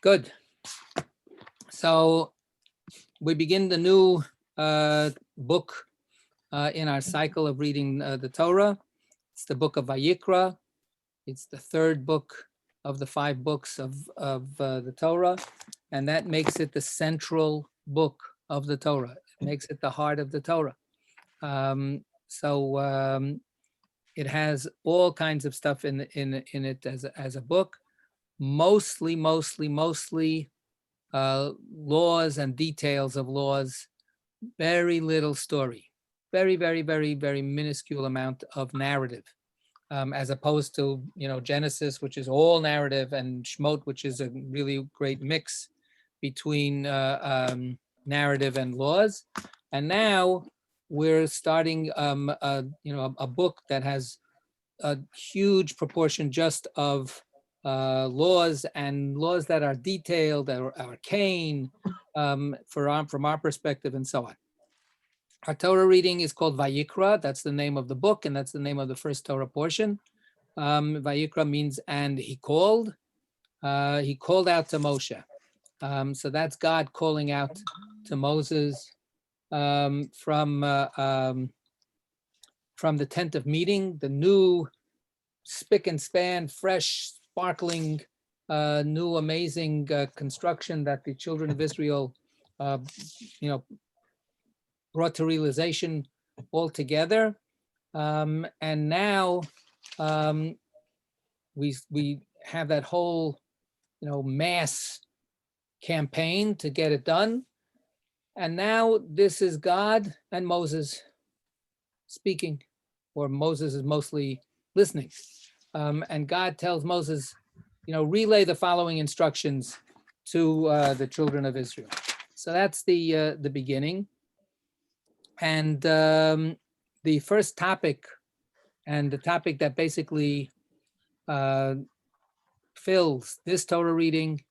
Good. So we begin the new book in our cycle of reading the Torah. It's the Book of Vayikra. It's the third book of the 5 books of the Torah, and that makes it the central book of the Torah. It makes it the heart of the Torah. It has all kinds of stuff in it as a book, mostly laws and details of laws, very little story, very minuscule amount of narrative, as opposed to, Genesis, which is all narrative, and Shmot, which is a really great mix between narrative and laws. And now we're starting a book that has a huge proportion just of laws, and laws that are detailed, that are arcane from our perspective, and so on. Our Torah reading is called Vayikra. That's the name of the book, and that's the name of the first Torah portion. Vayikra means, and he called out to Moshe. So that's God calling out to Moses from the tent of meeting, the new spick and span, fresh, sparkling, new amazing construction that the children of Israel, brought to realization altogether. And now we have that whole, mass campaign to get it done. And now this is God and Moses speaking, or Moses is mostly listening. And God tells Moses, relay the following instructions to the children of Israel. So that's the beginning. And the first topic, and the topic that basically fills this Torah reading,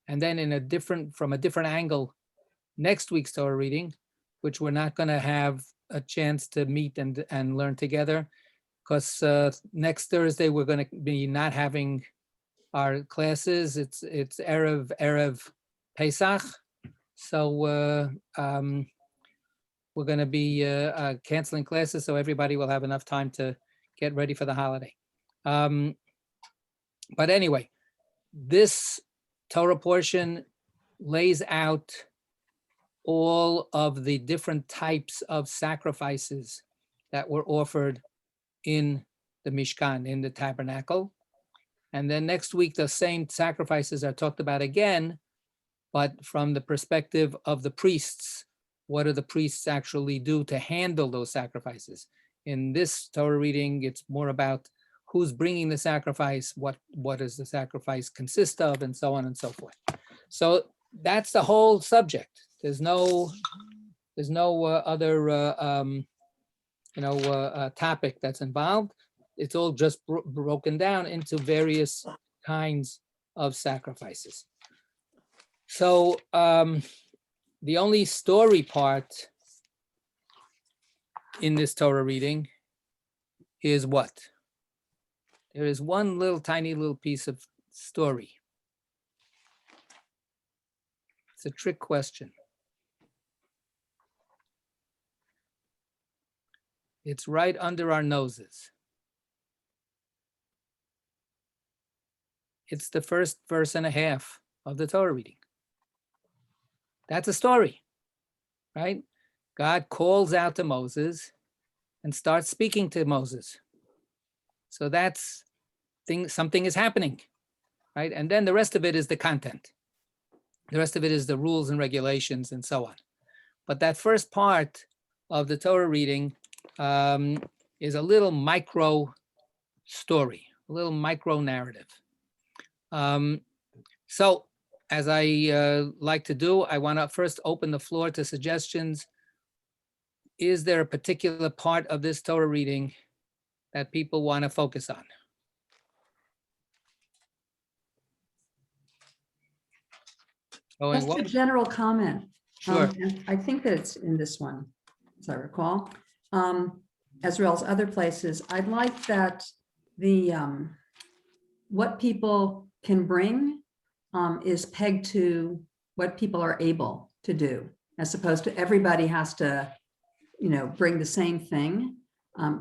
and then from a different angle, next week's Torah reading, which we're not going to have a chance to meet and learn together, because next Thursday we're going to be not having our classes. It's Erev Pesach, so we're going to be canceling classes, so everybody will have enough time to get ready for the holiday. But anyway, this Torah portion lays out all of the different types of sacrifices that were offered in the Mishkan, in the tabernacle. And then next week, the same sacrifices are talked about again, but from the perspective of the priests. What do the priests actually do to handle those sacrifices? In this Torah reading, it's more about who's bringing the sacrifice, what does the sacrifice consist of, and so on and so forth. So that's the whole subject. There's no other topic that's involved. It's all just broken down into various kinds of sacrifices. So the only story part in this Torah reading is what? There is one tiny little piece of story. It's a trick question. It's right under our noses. It's the first verse and a half of the Torah reading. That's a story, right? God calls out to Moses and starts speaking to Moses. So that's something is happening, right? And then the rest of it is the content. The rest of it is the rules and regulations and so on. But that first part of the Torah reading is a little micro story, a little micro narrative. So as I like to do, I want to first open the floor to suggestions. Is there a particular part of this Torah reading that people want to focus on? Just a general comment. Sure. I think that it's in this one, as I recall, as well as other places. I'd like that the what people can bring is pegged to what people are able to do, as opposed to everybody has to, bring the same thing.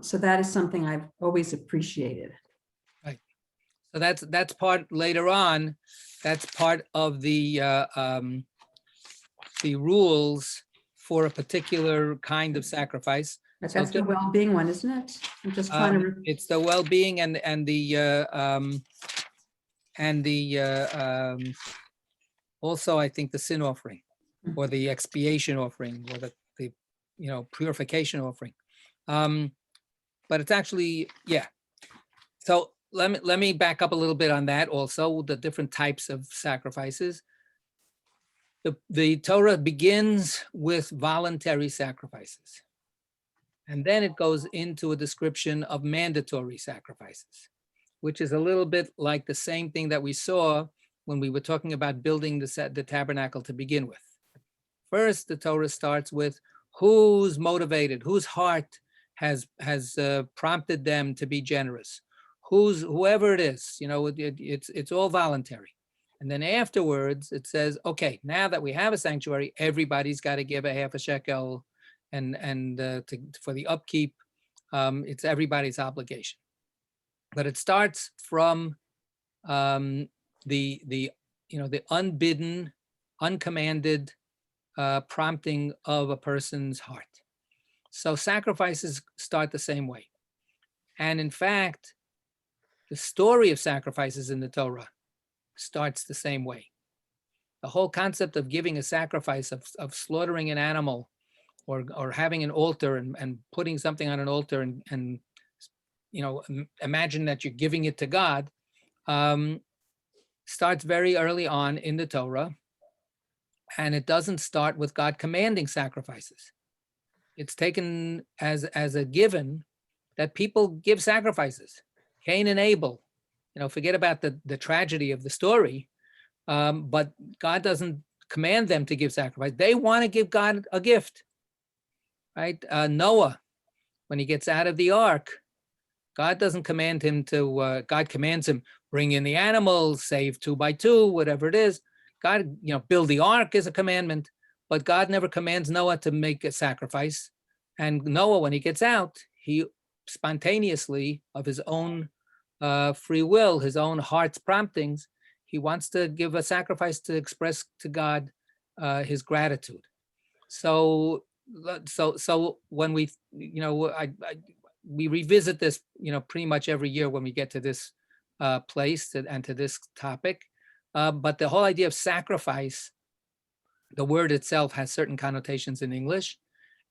So that is something I've always appreciated. Right. So that's part later on. That's part of the rules for a particular kind of sacrifice. But So that's the well-being one, isn't it? I'm just trying to. it's the well-being and also I think the sin offering or the expiation offering or the purification offering. But it's actually, yeah. So let me back up a little bit on that also, the different types of sacrifices. The Torah begins with voluntary sacrifices. And then it goes into a description of mandatory sacrifices, which is a little bit like the same thing that we saw when we were talking about building the tabernacle to begin with. First, the Torah starts with who's motivated, whose heart has prompted them to be generous, whoever it is, it's all voluntary. And then afterwards, it says, okay, now that we have a sanctuary, everybody's got to give a half a shekel, and for the upkeep, it's everybody's obligation. But it starts from the unbidden, uncommanded prompting of a person's heart. So sacrifices start the same way. And in fact, the story of sacrifices in the Torah starts the same way. The whole concept of giving a sacrifice, of slaughtering an animal, or having an altar and putting something on an altar and imagine that you're giving it to God, starts very early on in the Torah. And it doesn't start with God commanding sacrifices. It's taken as a given that people give sacrifices. Cain and Abel, forget about the tragedy of the story, but God doesn't command them to give sacrifice. They want to give God a gift, right? Noah, when he gets out of the ark, God doesn't command him to, God commands him, bring in the animals, save 2 by 2, whatever it is. God, build the ark is a commandment, but God never commands Noah to make a sacrifice. And Noah, when he gets out, he spontaneously, of his own free will, his own heart's promptings, he wants to give a sacrifice to express to God his gratitude. So when we, we revisit this, pretty much every year when we get to this place and to this topic. But the whole idea of sacrifice, the word itself has certain connotations in English.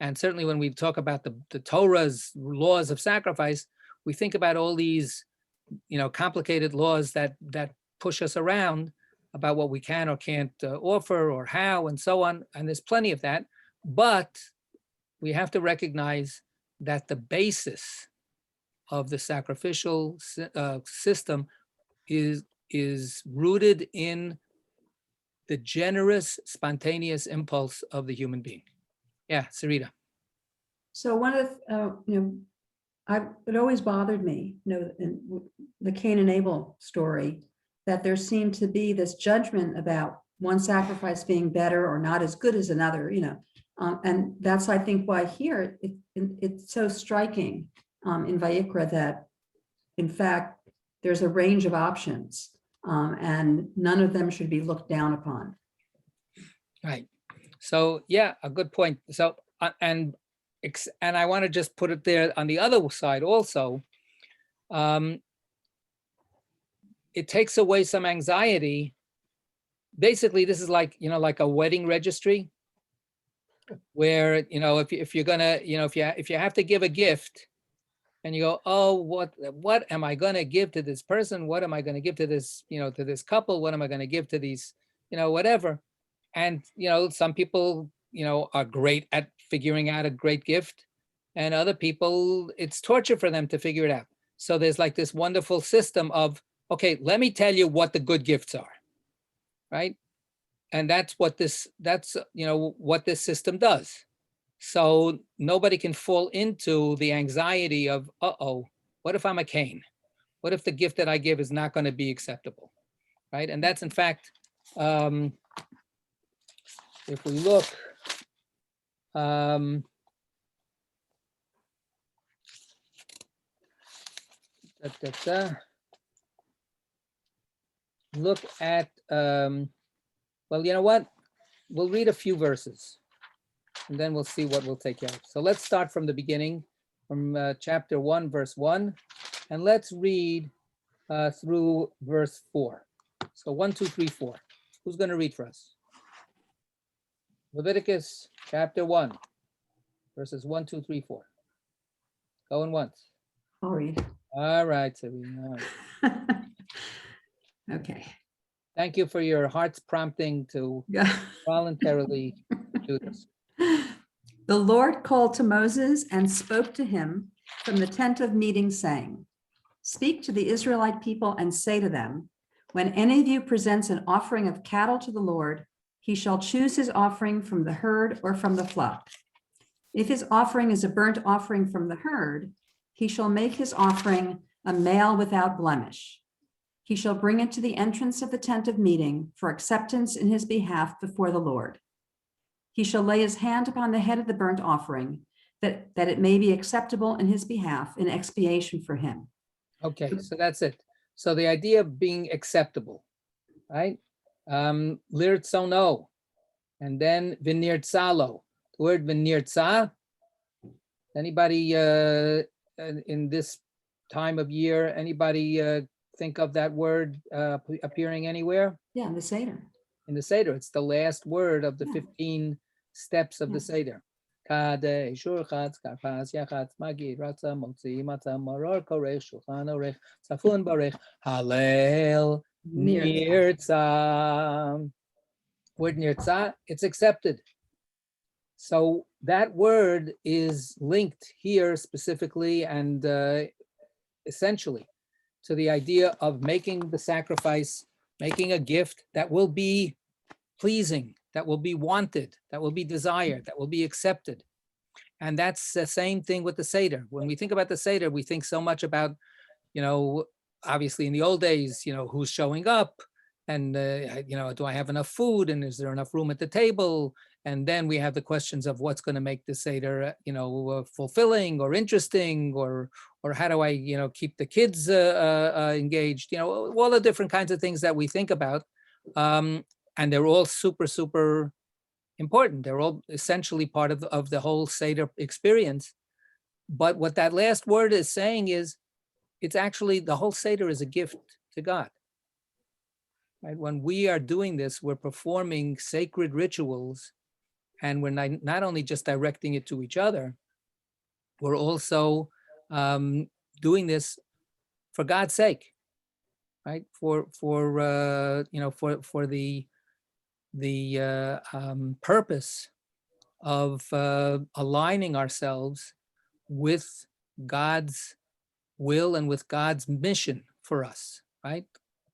And certainly when we talk about the Torah's laws of sacrifice, we think about all these, complicated laws that push us around about what we can or can't offer or how and so on. And there's plenty of that. But we have to recognize that the basis of the sacrificial system is rooted in the generous, spontaneous impulse of the human being. Yeah, Sarita. So one of the, it always bothered me, in the Cain and Abel story, that there seemed to be this judgment about one sacrifice being better or not as good as another, and that's, I think, why here it's so striking in Vayikra that, in fact, there's a range of options, and none of them should be looked down upon. Right. So, yeah, a good point. So, and I want to just put it there on the other side also. It takes away some anxiety. Basically, this is like, like a wedding registry, where, if you're gonna, if you have to give a gift, and you go, oh, what am I going to give to this person? What am I going to give to this, to this couple? What am I going to give to these, whatever? And, some people, are great at figuring out a great gift, and other people, it's torture for them to figure it out. So there's like this wonderful system of, okay, let me tell you what the good gifts are, right? And that's what this system does. So nobody can fall into the anxiety of, uh-oh, what if I'm a Cain? What if the gift that I give is not going to be acceptable, right? And that's, in fact, if we look, look at, well, you know what? We'll read a few verses and then we'll see what we'll take out. So let's start from the beginning, from chapter 1, verse 1, and let's read through verse 4. So 1, 2, 3, 4. Who's going to read for us? Leviticus chapter 1, verses 1, 2, 3, 4. Going once. I'll read. All right, Serena. Okay. Thank you for your heart's prompting to voluntarily do this. The Lord called to Moses and spoke to him from the tent of meeting, saying, "Speak to the Israelite people and say to them, when any of you presents an offering of cattle to the Lord, he shall choose his offering from the herd or from the flock. If his offering is a burnt offering from the herd, he shall make his offering a male without blemish. He shall bring it to the entrance of the tent of meeting for acceptance in his behalf before the Lord. He shall lay his hand upon the head of the burnt offering, that it may be acceptable in his behalf in expiation for him." Okay, so that's it. So the idea of being acceptable, right? Lirtzono, and then v'nirtzalo. The word v'nirtza. Anybody in this time of year, anybody think of that word appearing anywhere? Yeah, in the Seder. In the Seder, it's the last word of the Yeah. 15 steps of the Yeah. Seder. Kadesh, Shurchatz, Karpas, Yachatz, Magi, Ratza, Motzi, Matzah, Maror, Korech, Shulchan Orech, Safun Barech, Halel, Nirtza. Word Nirtza, it's accepted. So that word is linked here specifically and essentially to the idea of making the sacrifice, making a gift that will be pleasing, that will be wanted, that will be desired, that will be accepted. And that's the same thing with the Seder. When we think about the Seder, we think so much about, obviously in the old days, who's showing up and, do I have enough food and is there enough room at the table? And then we have the questions of what's going to make the Seder, fulfilling or interesting, or how do I, keep the kids engaged, all the different kinds of things that we think about. And they're all super, super important. They're all essentially part of the whole Seder experience. But what that last word is saying is, it's actually, the whole Seder is a gift to God. Right? When we are doing this, we're performing sacred rituals, and we're not only just directing it to each other, we're also doing this for God's sake, right? For the purpose of aligning ourselves with God's will and with God's mission for us, right?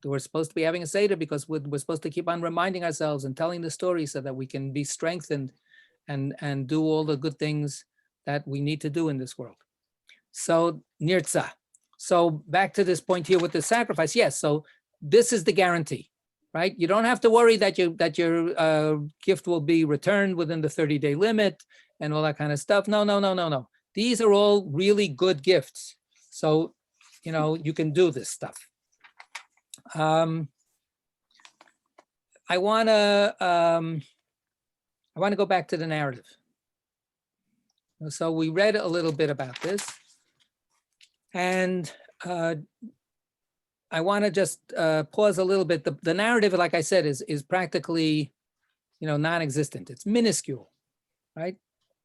We're supposed to be having a Seder because we're supposed to keep on reminding ourselves and telling the story so that we can be strengthened and do all the good things that we need to do in this world. So nirtza. So back to this point here with the sacrifice. Yes, so this is the guarantee, right? You don't have to worry that your gift will be returned within the 30-day limit and all that kind of stuff. No. These are all really good gifts. So, you can do this stuff. I want to go back to the narrative. So we read a little bit about this, and I want to just pause a little bit. The narrative, like I said, is practically, non-existent. It's minuscule, right?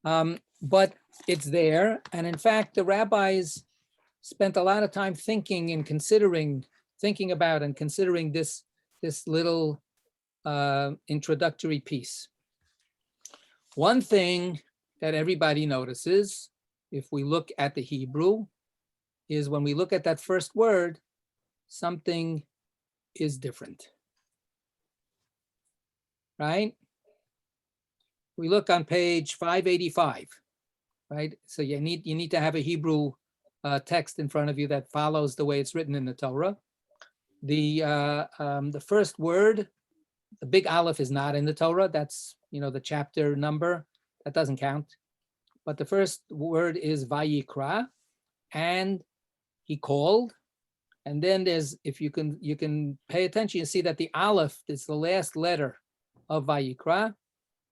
But it's there, and in fact, the rabbis spent a lot of time thinking about and considering this little introductory piece. One thing that everybody notices, if we look at the Hebrew, is when we look at that first word, something is different, right? We look on page 585, right? So you need to have a Hebrew text in front of you that follows the way it's written in the Torah. The first word, The big Aleph is not in the Torah. That's, the chapter number. That doesn't count. But the first word is Vayikra, and he called. And then there's, if you can pay attention, you see that the Aleph is the last letter of Vayikra,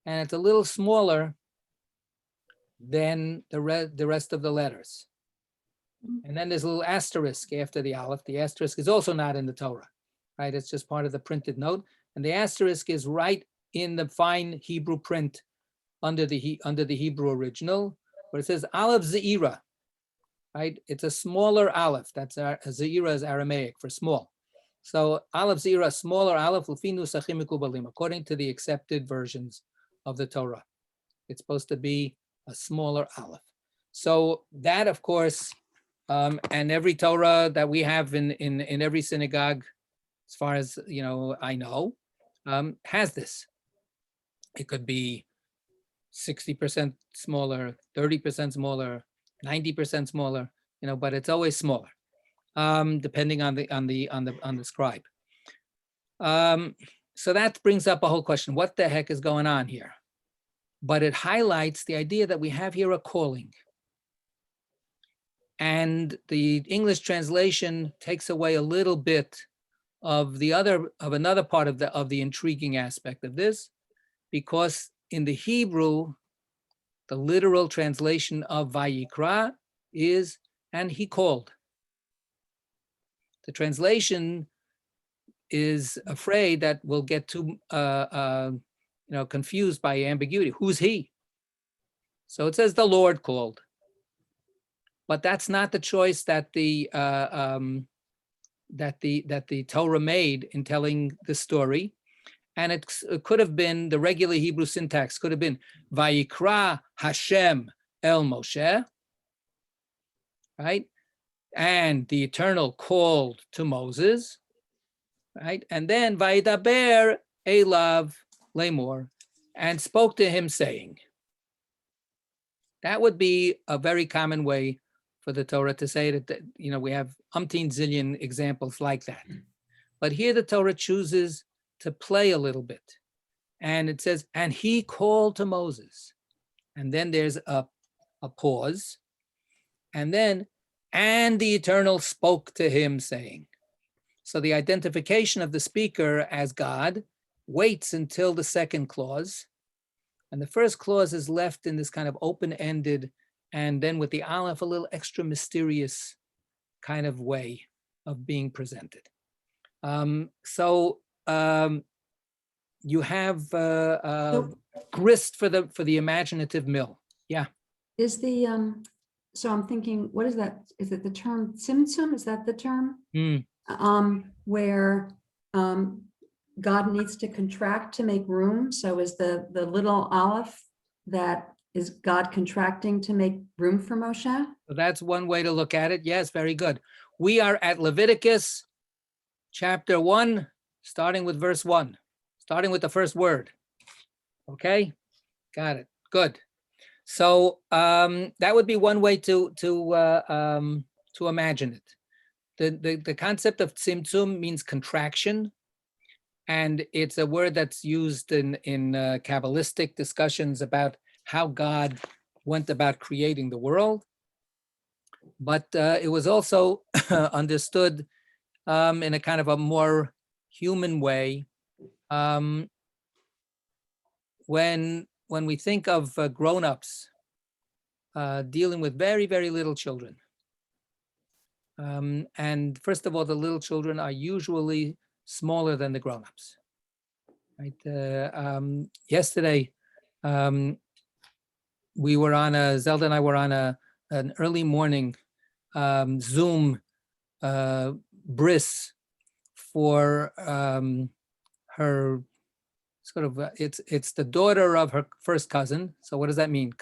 and it's a little smaller than the rest of the letters. And then there's a little asterisk after the Aleph. The asterisk is also not in the Torah, right? It's just part of the printed note. And the asterisk is right in the fine Hebrew print under the Hebrew original, where it says Aleph Ze'ira, right? It's a smaller Aleph. That's Ze'ira is Aramaic for small. So Aleph Ze'ira, smaller Aleph, Lefinu Sachim Mikubalim, according to the accepted versions of the Torah. It's supposed to be a smaller Aleph. So that, of course, and every Torah that we have in every synagogue, as far as I know, has this. It could be 60% smaller, 30% smaller, 90% smaller, but it's always smaller, depending on the scribe. So that brings up a whole question: what the heck is going on here? But it highlights the idea that we have here a calling. And the English translation takes away a little bit of another part of the intriguing aspect of this, because in the Hebrew, the literal translation of Vayikra is, and he called. The translation is afraid that we'll get too confused by ambiguity. Who's he? So it says the Lord called. But that's not the choice that the Torah made in telling the story, and it could have been the regular Hebrew syntax. Could have been Vayikra Hashem El Moshe, right? And the Eternal called to Moses, right? And then Vayidaber Elav Lemor, and spoke to him, saying. That would be a very common way for the Torah to say that, we have umpteen zillion examples like that. But here the Torah chooses to play a little bit. And it says, and he called to Moses. And then there's a pause. And then, and the Eternal spoke to him, saying. So the identification of the speaker as God waits until the second clause. And the first clause is left in this kind of open-ended, and then with the Aleph, a little extra mysterious kind of way of being presented. You have grist for the imaginative mill. Yeah. Is the, so I'm thinking, what is that? Is it the term tzimtzum? Is that the term? Where God needs to contract to make room. So is the little Aleph that is God contracting to make room for Moshe? So that's one way to look at it. Yes, very good. We are at Leviticus chapter 1, starting with verse 1, starting with the first word. Okay, got it. Good. So that would be one way to imagine it. The concept of tzimtzum means contraction. And it's a word that's used in Kabbalistic discussions about how God went about creating the world. But it was also understood in a kind of a more human way when we think of grown-ups dealing with very, very little children. And first of all, the little children are usually smaller than the grown-ups, right? Yesterday, we were on Zelda and I were on an early morning Zoom bris for her sort of, it's the daughter of her first cousin. So what does that mean?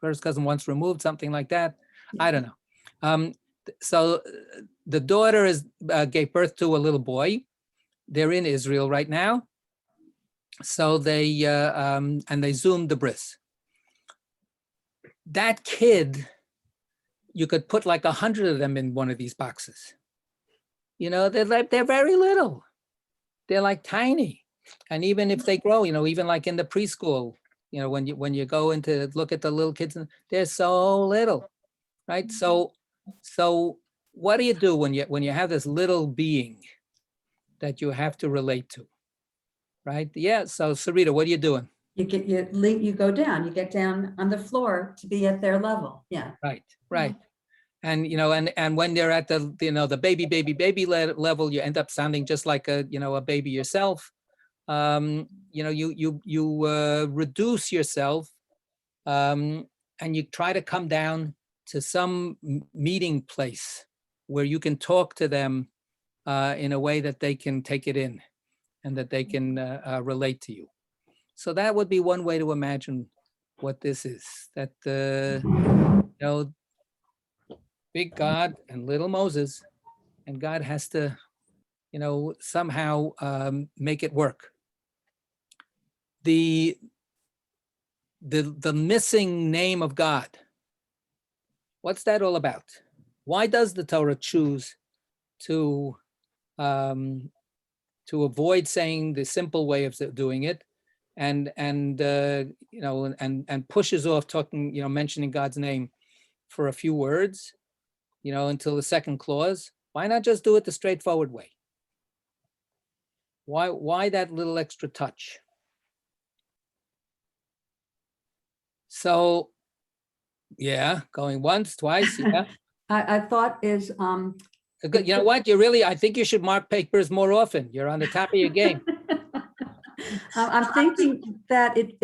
First cousin once removed, something like that. I don't know. So the daughter gave birth to a little boy. They're in Israel right now. So they Zoomed the bris. That kid, you could put like 100 of them in one of these boxes. They're very little. They're like tiny. And even if they grow, even like in the preschool, when you go into look at the little kids, they're so little, right? So what do you do when you have this little being that you have to relate to, right? Yeah. So Sarita, what are you doing? You go down, you get down on the floor to be at their level. Yeah. Right. And and when they're at the the baby level, you end up sounding just like a baby yourself. You reduce yourself, and you try to come down to some meeting place where you can talk to them in a way that they can take it in and that they can relate to you. So that would be one way to imagine what this is, that big God and little Moses, and God has to somehow make it work. The missing name of God, what's that all about? Why does the Torah choose to avoid saying the simple way of doing it, and pushes off talking, mentioning God's name for a few words, until the second clause? Why not just do it the straightforward way? Why that little extra touch? So, yeah, going once, twice, yeah. I thought is Good. You know what? I think you should mark papers more often. You're on the top of your game. I'm thinking that it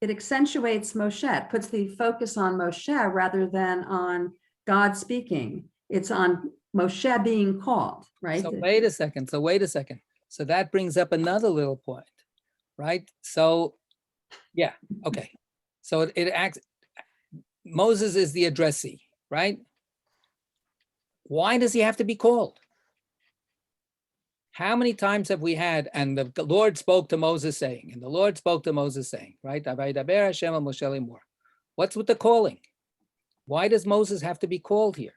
accentuates Moshe, it puts the focus on Moshe rather than on God speaking. It's on Moshe being called, right? So wait a second. So that brings up another little point, right? So, yeah, okay. So it acts. Moses is the addressee, right? Why does he have to be called? How many times have we had, and the Lord spoke to Moses saying, right? What's with the calling? Why does Moses have to be called here?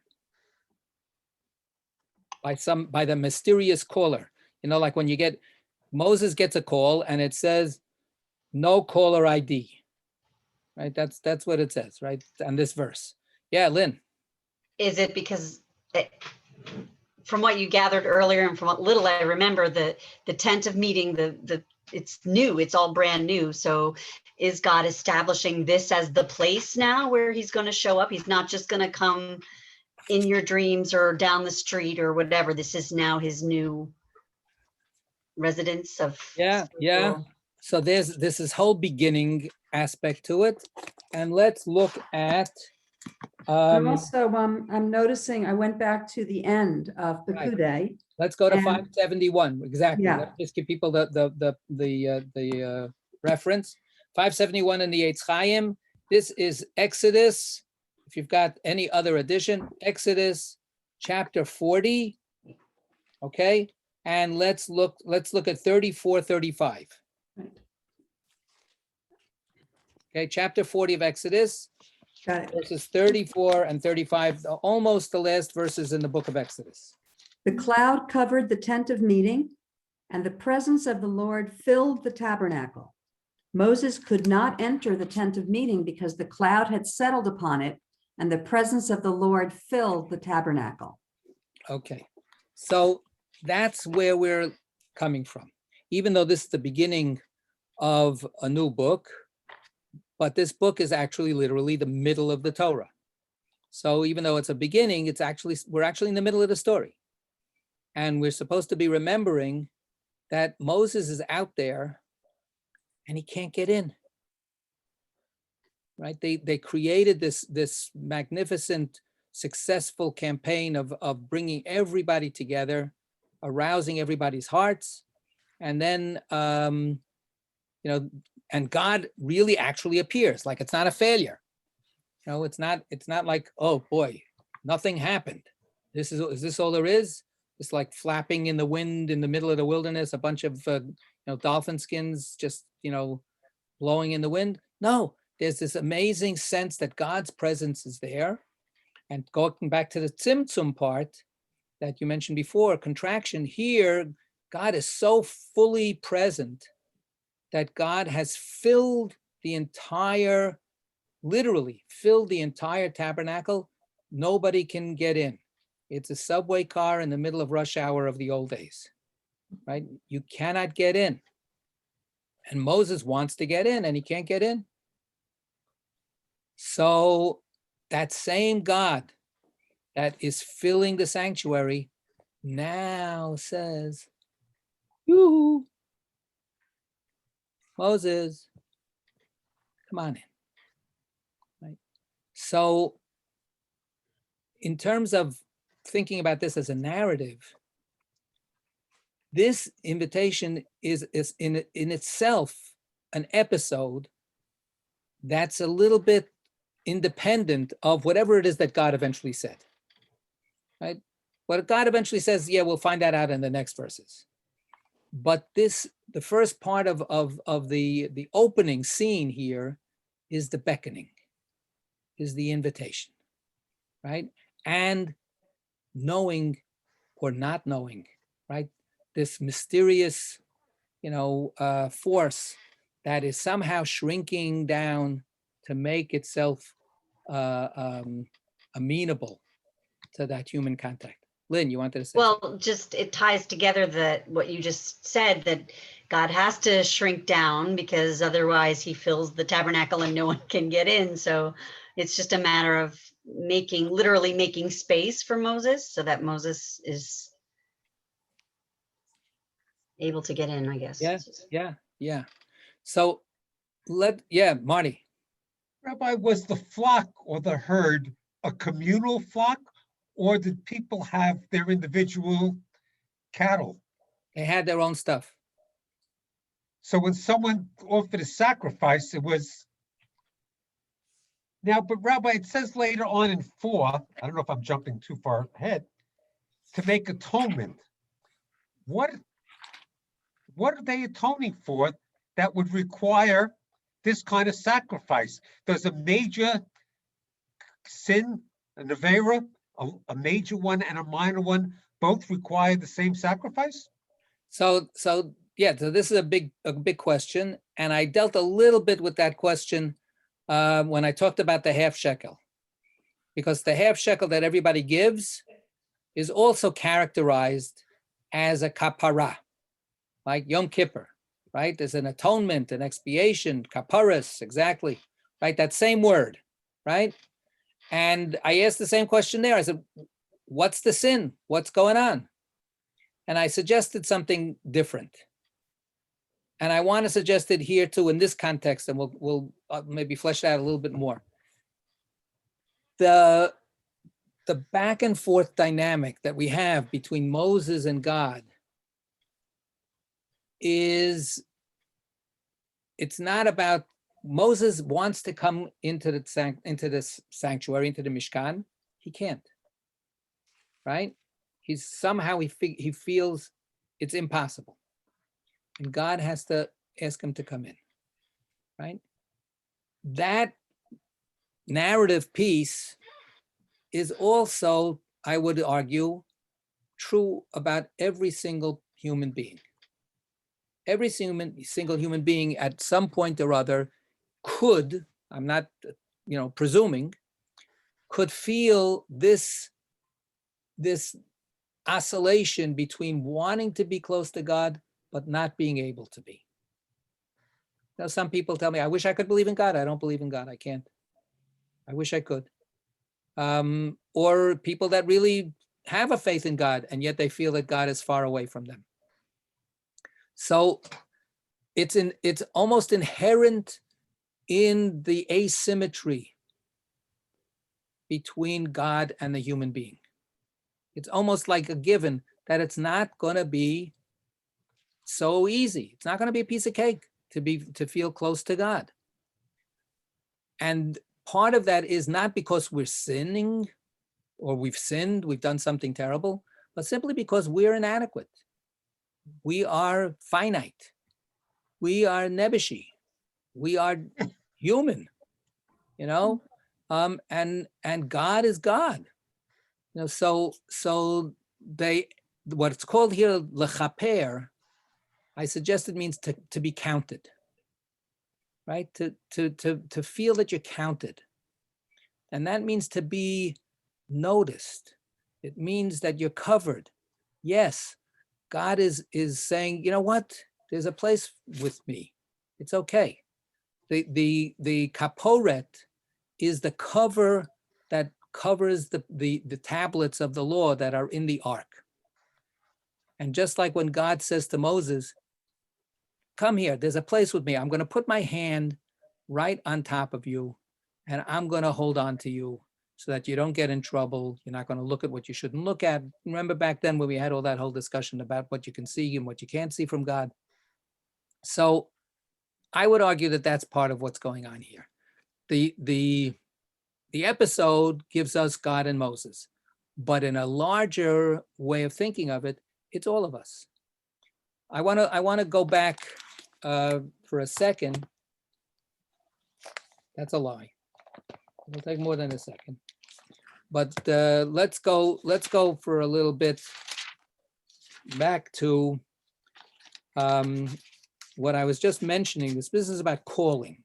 By the mysterious caller. Like when Moses gets a call and it says, no caller ID, right? That's what it says, right? On this verse. Yeah, Lynn. Is it because from what you gathered earlier and from what little I remember, the tent of meeting, it's new, it's all brand new. So is God establishing this as the place now where he's going to show up? He's not just going to come in your dreams or down the street or whatever. This is now his new residence of yeah. So there's this whole beginning aspect to it. And let's look at I'm noticing, I went back to the end of Pekude. Let's go to 571. Exactly. Yeah. Let's just give people the reference. 571 in the Eitz Chaim. This is Exodus. If you've got any other edition, Exodus chapter 40. Okay. And let's look at 34, 35. Right. Okay, chapter 40 of Exodus. Got it. Verses 34 and 35, almost the last verses in the book of Exodus. The cloud covered the tent of meeting, and the presence of the Lord filled the tabernacle. Moses could not enter the tent of meeting because the cloud had settled upon it, and the presence of the Lord filled the tabernacle. Okay, so that's where we're coming from. Even though this is the beginning of a new book, but this book is actually literally the middle of the Torah. So even though it's a beginning, we're actually in the middle of the story. And we're supposed to be remembering that Moses is out there and he can't get in. Right? They created this magnificent, successful campaign of bringing everybody together, arousing everybody's hearts, and then and God really actually appears. Like, it's not a failure. It's not like, oh boy, nothing happened. Is this all there is? It's like flapping in the wind in the middle of the wilderness, a bunch of dolphin skins just blowing in the wind. No, there's this amazing sense that God's presence is there. And going back to the Tzimtzum part that you mentioned before, contraction, here, God is so fully present that God has filled the entire, literally filled the entire tabernacle. Nobody can get in. It's a subway car in the middle of rush hour of the old days, right? You cannot get in. And Moses wants to get in and he can't get in. So that same God that is filling the sanctuary now says, yoo-hoo, Moses, come on in. Right? So in terms of thinking about this as a narrative, this invitation is in itself an episode that's a little bit independent of whatever it is that God eventually said, right? What God eventually says, yeah, we'll find that out in the next verses. But this, the first part of the opening scene here is the beckoning, is the invitation, right? And knowing or not knowing, right? This mysterious, force that is somehow shrinking down to make itself amenable to that human contact. Lynn, you wanted to say something? Well, just it ties together that what you just said, that God has to shrink down because otherwise he fills the tabernacle and no one can get in. So it's just a matter of literally making space for Moses so that Moses is able to get in, I guess. Yeah. So Marty. Rabbi, was the flock or the herd a communal flock, or did people have their individual cattle? They had their own stuff. So when someone offered a sacrifice, it was now, but Rabbi, it says later on in 4, I don't know if I'm jumping too far ahead, to make atonement. What are they atoning for that would require this kind of sacrifice? Does a major sin, an avera, a major one and a minor one, both require the same sacrifice? So this is a big question, and I dealt a little bit with that question when I talked about the half shekel, because the half shekel that everybody gives is also characterized as a kapara, like Yom Kippur, right? There's an atonement, an expiation, kaparas, exactly, right? That same word, right? And I asked the same question there. I said, what's the sin? What's going on? And I suggested something different. And I want to suggest it here too in this context, and we'll maybe flesh it out a little bit more. The back and forth dynamic that we have between Moses and God it's not about, Moses wants to come into this sanctuary, into the Mishkan. He can't, right? He feels it's impossible. And God has to ask him to come in, right? That narrative piece is also, I would argue, true about every single human being. Every single human being at some point or other could, I'm not, presuming, could feel this oscillation between wanting to be close to God, but not being able to be. Now, some people tell me, I wish I could believe in God. I don't believe in God. I can't. I wish I could. Or people that really have a faith in God, and yet they feel that God is far away from them. So it's almost inherent in the asymmetry between God and the human being. It's almost like a given that it's not going to be so easy. It's not going to be a piece of cake to feel close to God. And part of that is not because we're sinning or we've sinned, we've done something terrible, but simply because we're inadequate. We are finite. We are nebeshi. We are human, and God is God. So what's called here lechaper, I suggest it means to be counted, right? To feel that you're counted. And that means to be noticed. It means that you're covered. Yes, God is saying, you know what? There's a place with me. It's okay. The kaporet is the cover that covers the tablets of the law that are in the ark. And just like when God says to Moses, come here, there's a place with me. I'm going to put my hand right on top of you, and I'm going to hold on to you so that you don't get in trouble. You're not going to look at what you shouldn't look at. Remember back then when we had all that whole discussion about what you can see and what you can't see from God. So I would argue that that's part of what's going on here. The episode gives us God and Moses, but in a larger way of thinking of it, it's all of us. I want to go back for a second. That's a lie. It'll take more than a second. But let's go for a little bit back to what I was just mentioning. This business about calling.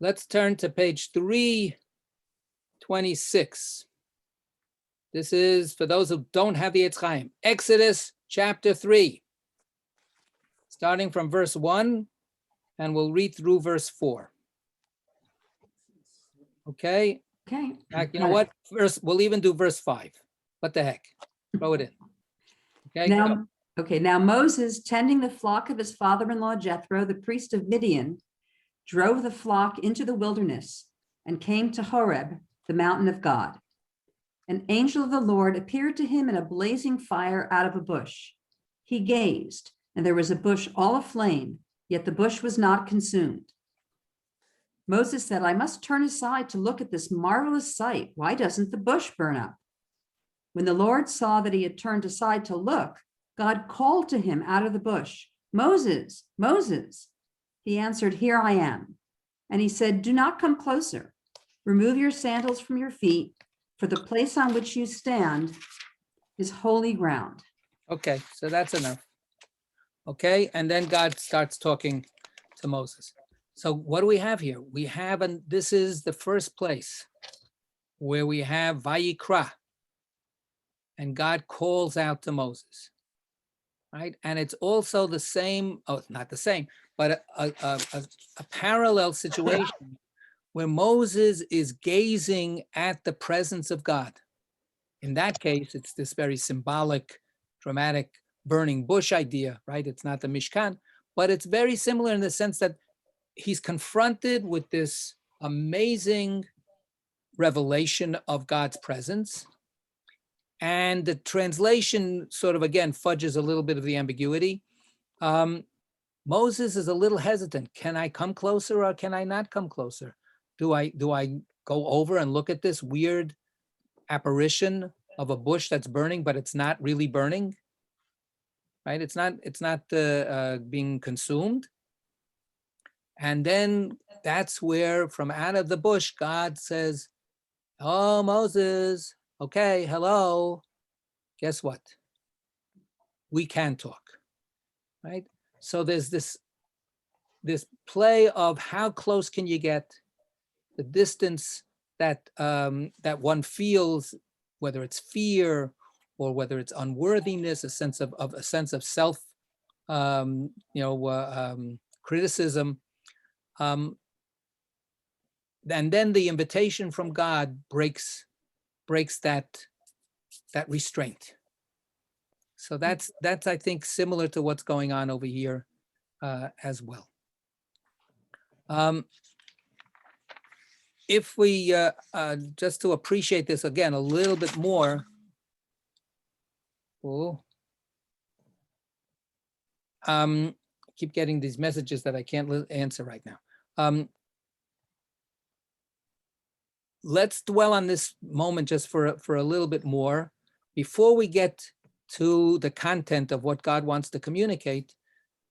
Let's turn to page 326. This is for those who don't have the Eitz Chaim. Exodus chapter 3, starting from verse 1, and we'll read through verse 4. Okay? Okay. You know what? First, we'll even do verse 5. What the heck? Throw it in. Okay? Go. Now Moses, tending the flock of his father-in-law Jethro, the priest of Midian, drove the flock into the wilderness and came to Horeb, the mountain of God. An angel of the Lord appeared to him in a blazing fire out of a bush. He gazed, and there was a bush all aflame, yet the bush was not consumed. Moses said, I must turn aside to look at this marvelous sight. Why doesn't the bush burn up? When the Lord saw that he had turned aside to look, God called to him out of the bush, Moses, Moses. He answered, here I am. And he said, do not come closer. Remove your sandals from your feet, for the place on which you stand is holy ground. Okay, so that's enough. Okay, and then God starts talking to Moses. So what do we have here? We have, and this is the first place where we have Vayikra, and God calls out to Moses, right? And it's also the same, not the same, but a parallel situation where Moses is gazing at the presence of God. In that case, it's this very symbolic, dramatic burning bush idea, right? It's not the Mishkan, but it's very similar in the sense that he's confronted with this amazing revelation of God's presence. And the translation sort of, again, fudges a little bit of the ambiguity. Moses is a little hesitant. Can I come closer or can I not come closer? Do I go over and look at this weird apparition of a bush that's burning, but it's not really burning, right? It's not being consumed. And then that's where from out of the bush, God says, oh, Moses, okay, hello. Guess what? We can talk, right? So there's this play of how close can you get, the distance that that one feels, whether it's fear or whether it's unworthiness, a sense of self, criticism, and then the invitation from God breaks that restraint. So that's I think similar to what's going on over here as well. If we just to appreciate this again a little bit more, keep getting these messages that I can't answer right now. Let's dwell on this moment just for a little bit more before we get to the content of what God wants to communicate.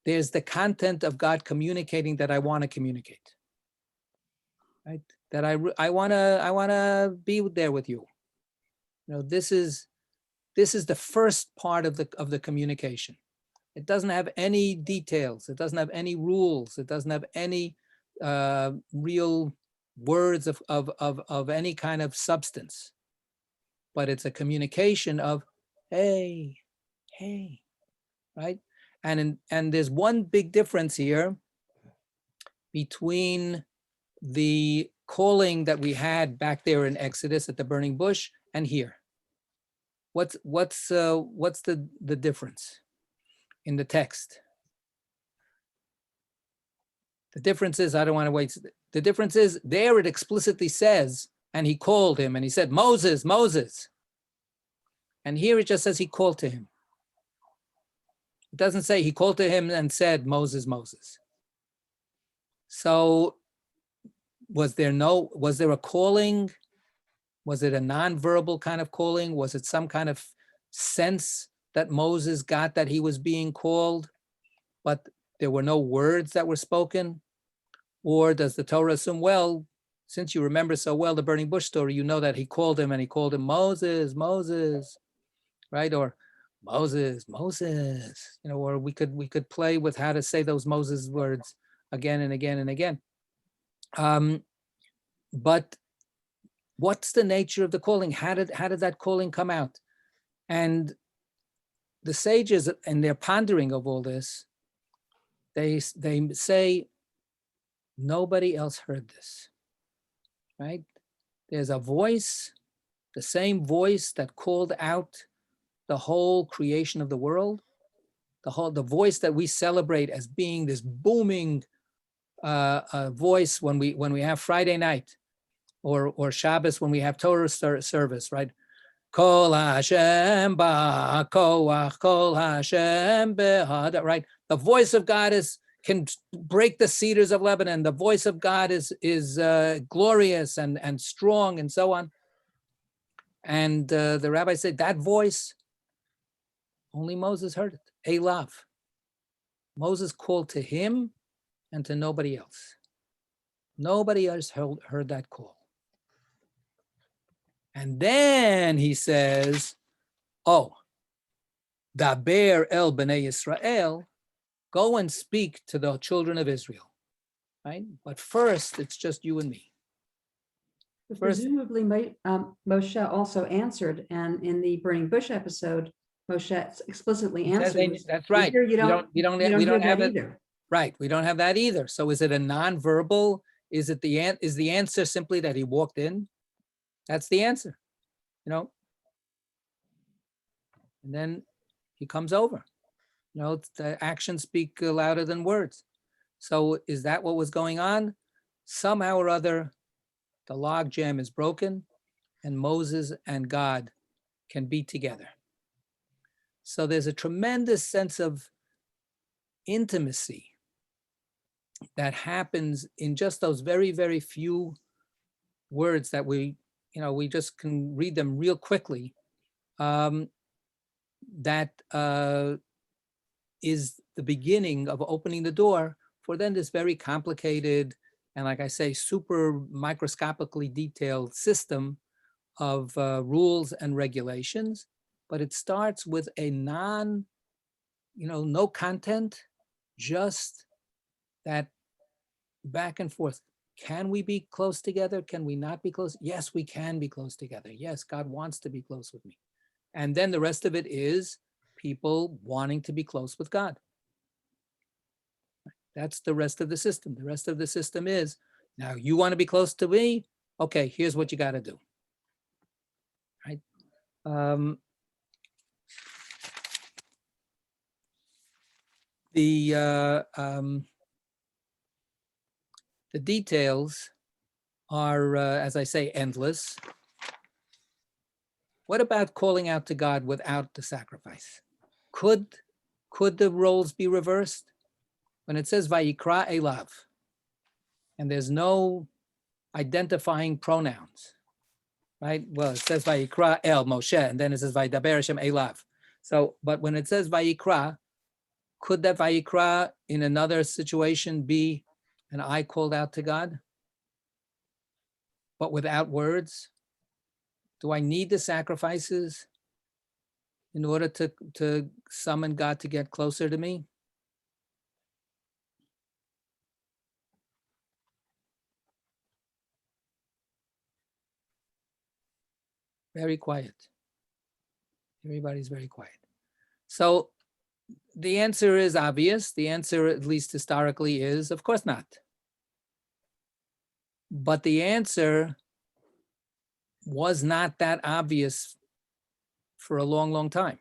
there's the content of God communicating that I want to communicate, right? That I want to be there with you. You know, this is the first part of the communication. It doesn't have any details. It doesn't have any rules. It doesn't have any real words of any kind of substance. But it's a communication of, hey, right? And there's one big difference here between the calling that we had back there in Exodus at the burning bush and here. What's the difference in the text? The difference is, I don't want to wait. The difference is there it explicitly says, and he called him and he said, Moses, Moses. And here it just says he called to him. It doesn't say he called to him and said, Moses, Moses. So was there a calling? Was it a non-verbal kind of calling? Was it some kind of sense that Moses got that he was being called, but there were no words that were spoken? Or does the Torah assume, well, since you remember so well the burning bush story, you know that he called him and he called him Moses, Moses, right? Or Moses, Moses, you know, or we could play with how to say those Moses words again and again and again. But what's the nature of the calling? How did that calling come out? And the sages, in their pondering of all this, they say nobody else heard this, right? There's a voice, the same voice that called out the whole creation of the world, the voice that we celebrate as being this booming voice when we have Friday night, or Shabbos when we have Torah service, right? Kol Hashem ba'koach, Kol Hashem behada, right? The voice of God can break the cedars of Lebanon. The voice of God is glorious and strong and so on. And the rabbi said that voice, only Moses heard it. Elav. Moses called to him and to nobody else. Nobody else heard that call. And then he says, oh, Daber el bnei Yisrael, go and speak to the children of Israel, right? But first, it's just you and me. But First- presumably, Moshe also answered, and in the burning bush episode, Moshe explicitly He says answered. that's right. Here you We don't hear have that it. either. Right, we don't have that either. So is it a non-verbal? Is the answer simply that he walked in? That's the answer, you know. And then he comes over. You know, the actions speak louder than words. So is that what was going on? Somehow or other, the log jam is broken and Moses and God can be together. So there's a tremendous sense of intimacy that happens in just those very, very few words that we just can read them real quickly. That is the beginning of opening the door for then this very complicated and, like I say, super microscopically detailed system of rules and regulations. But it starts with a no content, just that back and forth. Can we be close together? Can we not be close? Yes, we can be close together. Yes, God wants to be close with me. And then the rest of it is people wanting to be close with God. That's the rest of the system. The rest of the system is, now you want to be close to me? Okay, here's what you got to do. Right? The details are, as I say, endless. What about calling out to God without the sacrifice? Could the roles be reversed? When it says Vayikra Elav, and there's no identifying pronouns, right? Well, it says Vayikra El Moshe, and then it says Vayidaber Hashem Elav. So, but when it says Vayikra, Could that Vayikra in another situation be an I called out to God, but without words? Do I need the sacrifices in order to summon God to get closer to me? Very quiet. Everybody's very quiet. So the answer is obvious. The answer, at least historically, is of course not. But the answer was not that obvious for a long, long time.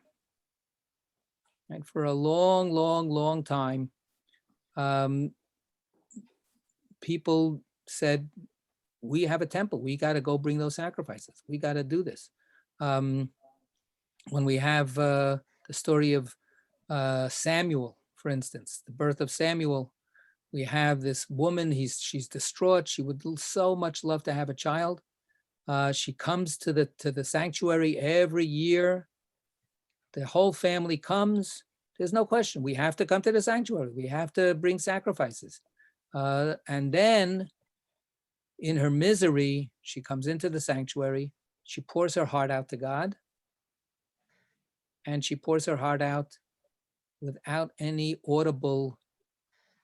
And for a long, long, long time, people said, we have a temple. We got to go bring those sacrifices. We got to do this. When we have the story of Samuel, for instance, the birth of Samuel, we have this woman, she's distraught. She would so much love to have a child. She comes to the sanctuary every year. The whole family comes. There's no question. We have to come to the sanctuary. We have to bring sacrifices. And then in her misery, she comes into the sanctuary. She pours her heart out to God. And she pours her heart out without any audible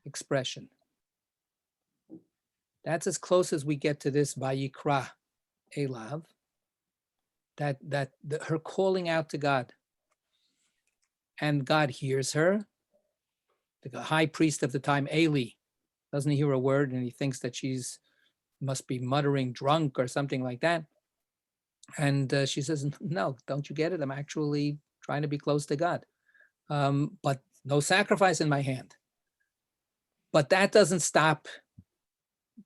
expression. That's as close as we get to this Vayikra Elav, her calling out to God. And God hears her. The high priest of the time, Eli, doesn't hear a word, and he thinks that she's must be muttering drunk or something like that. And she says, no, don't you get it? I'm actually trying to be close to God. But no sacrifice in my hand. But that doesn't stop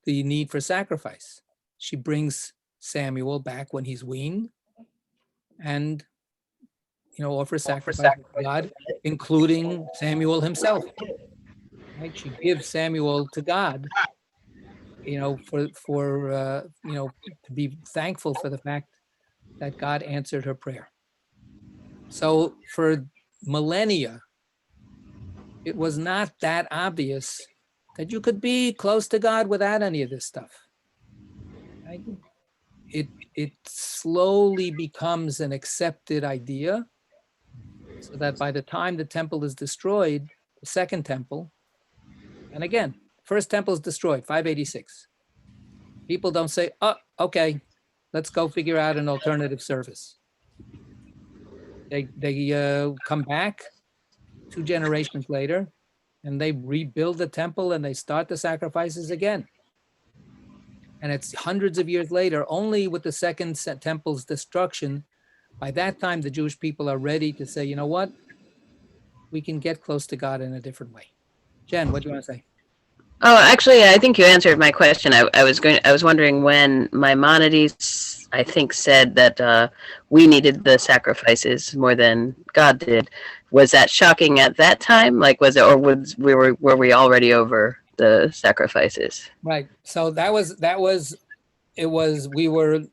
the need for sacrifice. She brings Samuel back when he's weaned and, offers sacrifice to God, including Samuel himself. Right? She gives Samuel to God, to be thankful for the fact that God answered her prayer. So for millennia, it was not that obvious that you could be close to God without any of this stuff. Right? It slowly becomes an accepted idea, so that by the time the temple is destroyed, the second temple, and again, first temple is destroyed, 586. People don't say, oh, okay, let's go figure out an alternative service. They come back 2 generations later, and they rebuild the temple and they start the sacrifices again. And it's hundreds of years later, only with the second temple's destruction, by that time, the Jewish people are ready to say, you know what? We can get close to God in a different way. Jen, what do you want to say? Oh, actually, I think you answered my question. I was wondering when Maimonides, I think, said that we needed the sacrifices more than God did. Was that shocking at that time? Like, was it, or were we already over the sacrifices? Right. So we were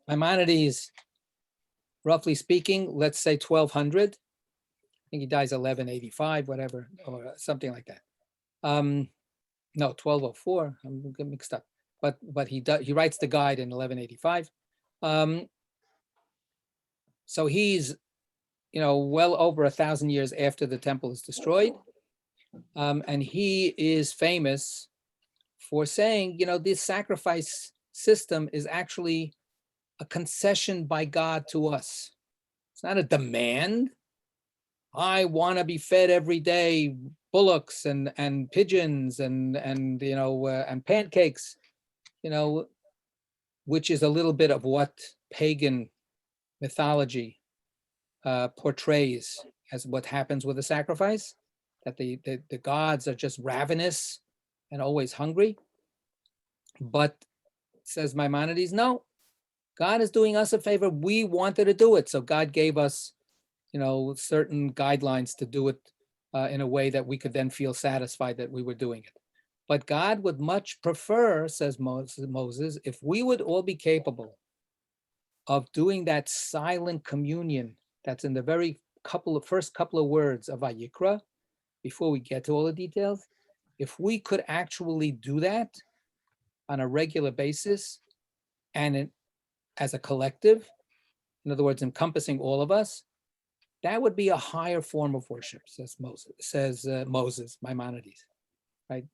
Maimonides, roughly speaking, let's say 1200. I think he dies 1185, whatever, or something like that. No, 1204. I'm mixed up. But he writes the guide in 1185. So he's well over 1,000 years after the temple is destroyed, and he is famous for saying, this sacrifice system is actually a concession by God to us. It's not a demand. I want to be fed every day bullocks and pigeons and pancakes, which is a little bit of what pagan mythology portrays as what happens with a sacrifice, that the gods are just ravenous and always hungry. But says Maimonides, no, God is doing us a favor. We wanted to do it. So God gave us, certain guidelines to do it in a way that we could then feel satisfied that we were doing it. But God would much prefer, says Moses, if we would all be capable of doing that silent communion that's in the very first couple of words of Vayikra, before we get to all the details, if we could actually do that on a regular basis and as a collective, in other words, encompassing all of us, that would be a higher form of worship, says Moses, Maimonides, right?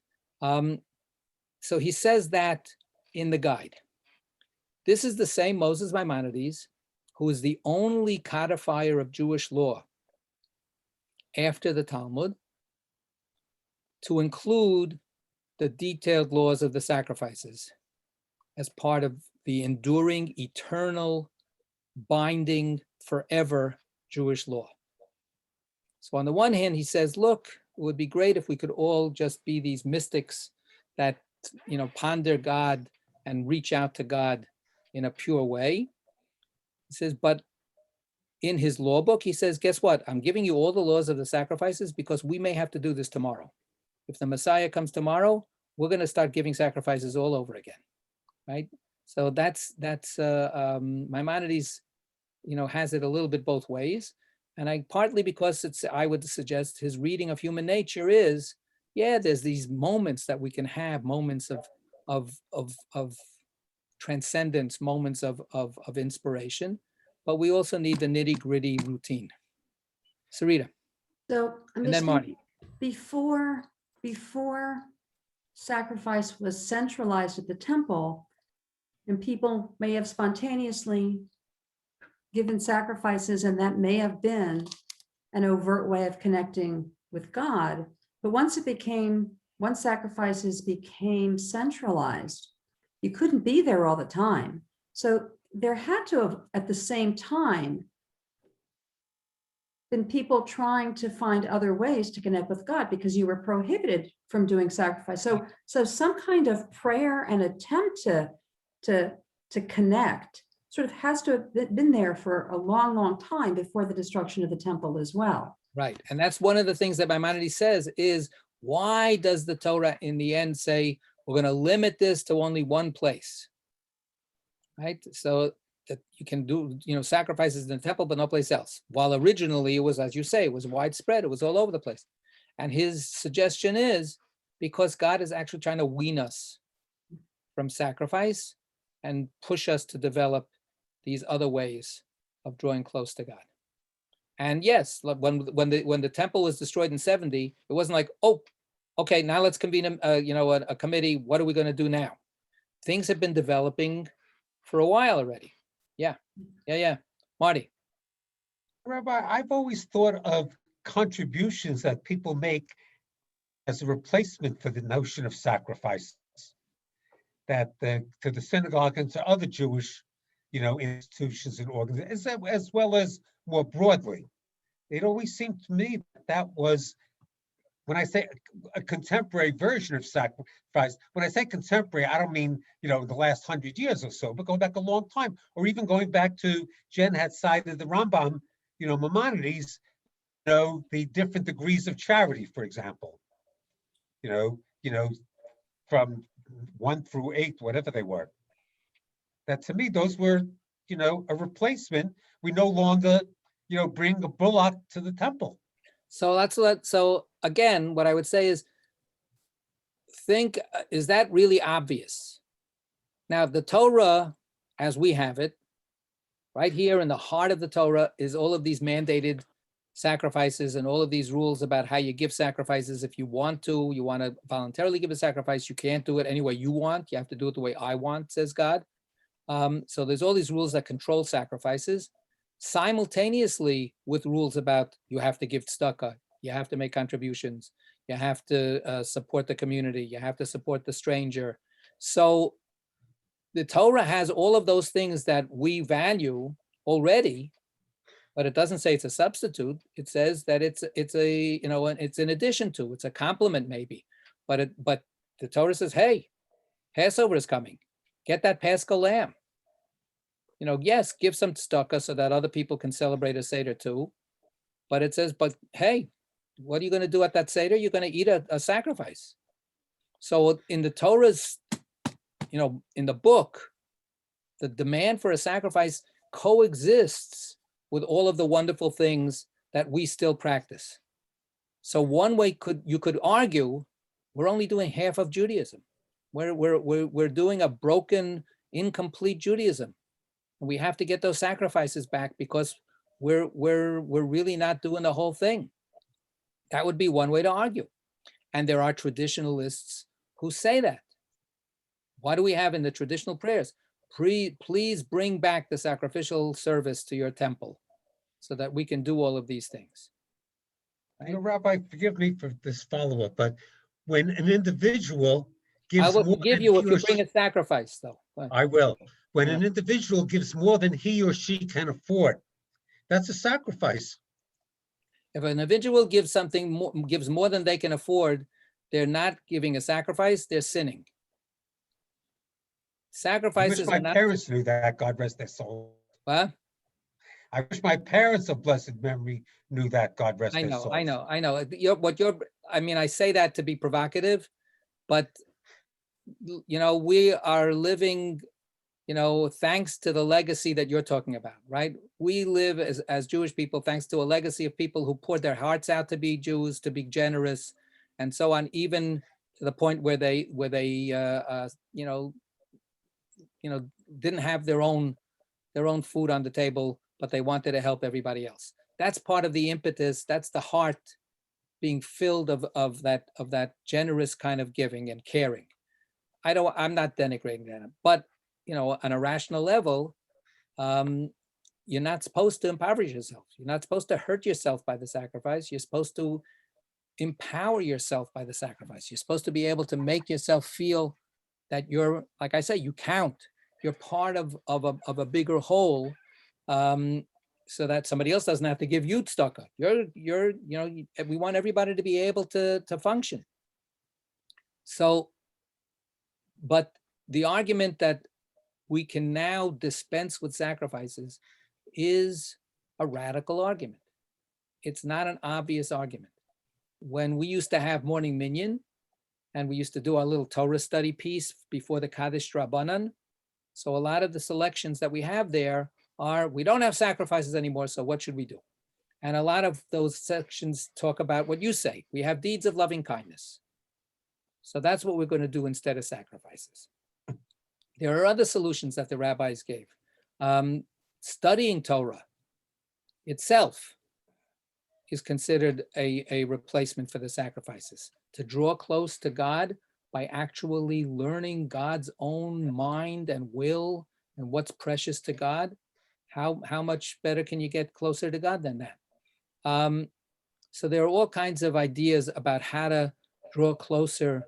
So he says that in the guide. This is the same Moses Maimonides who is the only codifier of Jewish law after the Talmud to include the detailed laws of the sacrifices as part of the enduring, eternal, binding, forever Jewish law. So on the one hand, he says, look, it would be great if we could all just be these mystics that, ponder God and reach out to God in a pure way. He says, but in his law book, he says, guess what? I'm giving you all the laws of the sacrifices because we may have to do this tomorrow. If the Messiah comes tomorrow, we're going to start giving sacrifices all over again, right? So that's Maimonides, has it a little bit both ways. And partly because I would suggest his reading of human nature is, there's these moments that we can have, moments of transcendence, moments of inspiration, but we also need the nitty gritty routine. Sarita. So I'm And just then Marty. thinking, before sacrifice was centralized at the temple, and people may have spontaneously given sacrifices, and that may have been an overt way of connecting with God. But once sacrifices became centralized, you couldn't be there all the time. So there had to have, at the same time, been people trying to find other ways to connect with God because you were prohibited from doing sacrifice. So some kind of prayer and attempt to connect sort of has to have been there for a long, long time before the destruction of the temple as well. Right. And that's one of the things that Maimonides says is, why does the Torah in the end say, we're going to limit this to only one place, right? So that you can do, sacrifices in the temple, but no place else. While originally it was, as you say, it was widespread. It was all over the place. And his suggestion is because God is actually trying to wean us from sacrifice and push us to develop these other ways of drawing close to God. And yes, when the temple was destroyed in 70, it wasn't like, oh, okay, now let's convene a committee. What are we going to do now? Things have been developing for a while already. Yeah. Marty. Rabbi, I've always thought of contributions that people make as a replacement for the notion of sacrifice, that to the synagogue and to other Jewish, institutions and organizations, as well as more broadly. It always seemed to me that was, when I say a contemporary version of sacrifice, when I say contemporary, I don't mean, the last 100 years or so, but going back a long time, or even going back to, Jen had cited the Rambam, Maimonides, the different degrees of charity, for example, from 1 through 8, whatever they were. That to me, those were, a replacement. We no longer, bring a bullock to the temple. So again, what I would say is, is that really obvious? Now, the Torah, as we have it, right here in the heart of the Torah, is all of these mandated sacrifices and all of these rules about how you give sacrifices. If you want to voluntarily give a sacrifice, you can't do it any way you want. You have to do it the way I want, says God. So there's all these rules that control sacrifices, simultaneously with rules about you have to give tzedakah, you have to make contributions, you have to support the community, you have to support the stranger. So the Torah has all of those things that we value already, but it doesn't say it's a substitute. It says that it's in addition to, it's a complement maybe, but the Torah says, hey, Passover is coming. Get that Paschal lamb. Yes, give some tzedakah so that other people can celebrate a Seder too. But it says, but hey, what are you going to do at that Seder? You're going to eat a sacrifice. So in the Torah's, in the book, the demand for a sacrifice coexists with all of the wonderful things that we still practice. So one way you could argue, we're only doing half of Judaism. We're doing a broken, incomplete Judaism. And we have to get those sacrifices back because we're really not doing the whole thing. That would be one way to argue. And there are traditionalists who say that. What do we have in the traditional prayers? Please bring back the sacrificial service to your temple so that we can do all of these things. You know, Rabbi, forgive me for this follow-up, but when an individual I gives will more forgive than you he if or you bring she, a sacrifice, though. Go ahead. I will. When Yeah. an individual gives more than he or she can afford, that's a sacrifice. If an individual gives gives more than they can afford, they're not giving a sacrifice, they're sinning. I wish Sacrifices my are not, parents knew that, God rest their soul. huh? I wish my parents of blessed memory knew that, God rest I their know, souls. I know, I know. I mean, I say that to be provocative, but we are living, thanks to the legacy that you're talking about, right? We live as Jewish people, thanks to a legacy of people who poured their hearts out to be Jews, to be generous, and so on, even to the point where they didn't have their own food on the table, but they wanted to help everybody else. That's part of the impetus. That's the heart being filled of that generous kind of giving and caring. I'm not denigrating that, but on a rational level, you're not supposed to impoverish yourself. You're not supposed to hurt yourself by the sacrifice. You're supposed to empower yourself by the sacrifice. You're supposed to be able to make yourself feel that you're, like I say, you count. You're part of a bigger whole, so that somebody else doesn't have to give you tzedakah. We want everybody to be able to function. So, but the argument that we can now dispense with sacrifices is a radical argument. It's not an obvious argument. When we used to have morning minyan, and we used to do our little Torah study piece before the Kaddish Rabbanan, so a lot of the selections that we have there are, we don't have sacrifices anymore, so what should we do? And a lot of those sections talk about what you say. We have deeds of loving kindness. So that's what we're going to do instead of sacrifices. There are other solutions that the rabbis gave. Studying Torah itself is considered a replacement for the sacrifices. To draw close to God by actually learning God's own mind and will and what's precious to God. How much better can you get closer to God than that? So there are all kinds of ideas about how to draw closer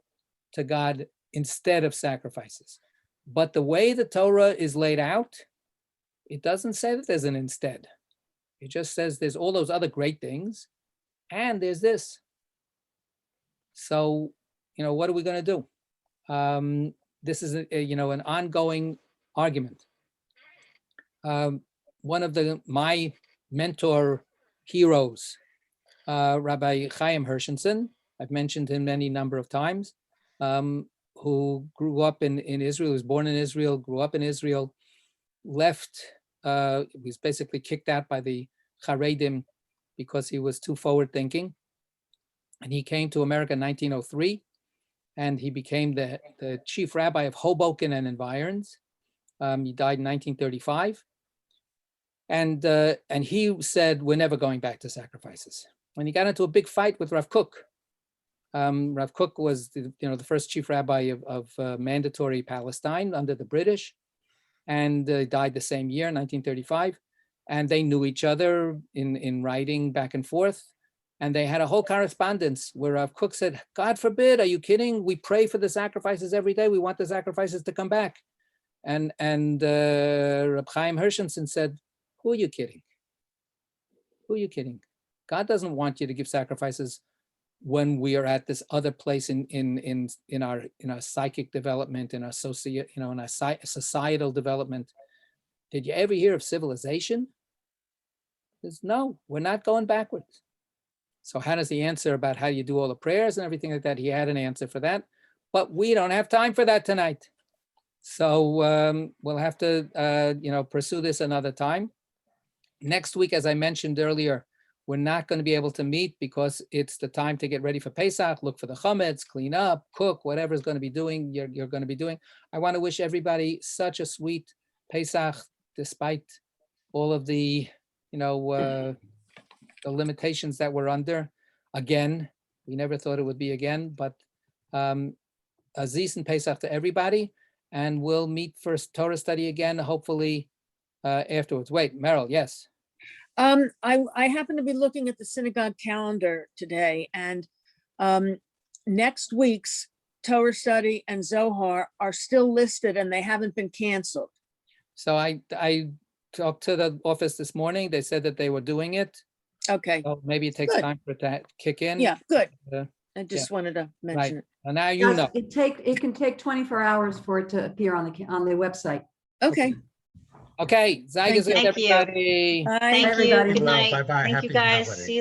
to God instead of sacrifices. But the way the Torah is laid out, it doesn't say that there's an instead. It just says there's all those other great things, and there's this. So, what are we going to do? This is an ongoing argument. One of my mentor heroes, Rabbi Chaim Hershenson, I've mentioned him any number of times, who grew up in Israel, was born in Israel, grew up in Israel, left, was basically kicked out by the Haredim because he was too forward thinking. And he came to America in 1903, and he became the chief rabbi of Hoboken and environs. He died in 1935. And he said, we're never going back to sacrifices. And he got into a big fight with Rav Kook. Rav Kook was the first chief rabbi of mandatory Palestine under the British, and died the same year, 1935. And they knew each other in writing back and forth. And they had a whole correspondence where Rav Kook said, God forbid, are you kidding? We pray for the sacrifices every day. We want the sacrifices to come back. And Reb Chaim Hershenson said, who are you kidding? Who are you kidding? God doesn't want you to give sacrifices when we are at this other place in our psychic development, in our in our societal development. Did you ever hear of civilization? There's no, we're not going backwards. So how does he answer about how you do all the prayers and everything like that? He had an answer for that, but we don't have time for that tonight. So we'll have to pursue this another time. Next week, as I mentioned earlier, we're not going to be able to meet because it's the time to get ready for Pesach, look for the chametz, clean up, cook, whatever is going to be doing, you're going to be doing. I want to wish everybody such a sweet Pesach, despite all of the, the limitations that we're under. Again, we never thought it would be again, but a decent Pesach to everybody, and we'll meet for Torah study again, hopefully afterwards. Wait, Meryl, yes. I happen to be looking at the synagogue calendar today, and next week's Torah study and Zohar are still listed and they haven't been canceled. So I talked to the office this morning. They said that they were doing it. Okay, So maybe it takes Good. time for it to kick in. yeah, good. Uh, I just wanted to mention it. And now you know. It can take 24 hours for it to appear on the website. Okay, Okay, Zygus, Thank you. everybody. bye. Thank you. everybody. Good night. Bye-bye. Thank Happy you, guys. holidays. See you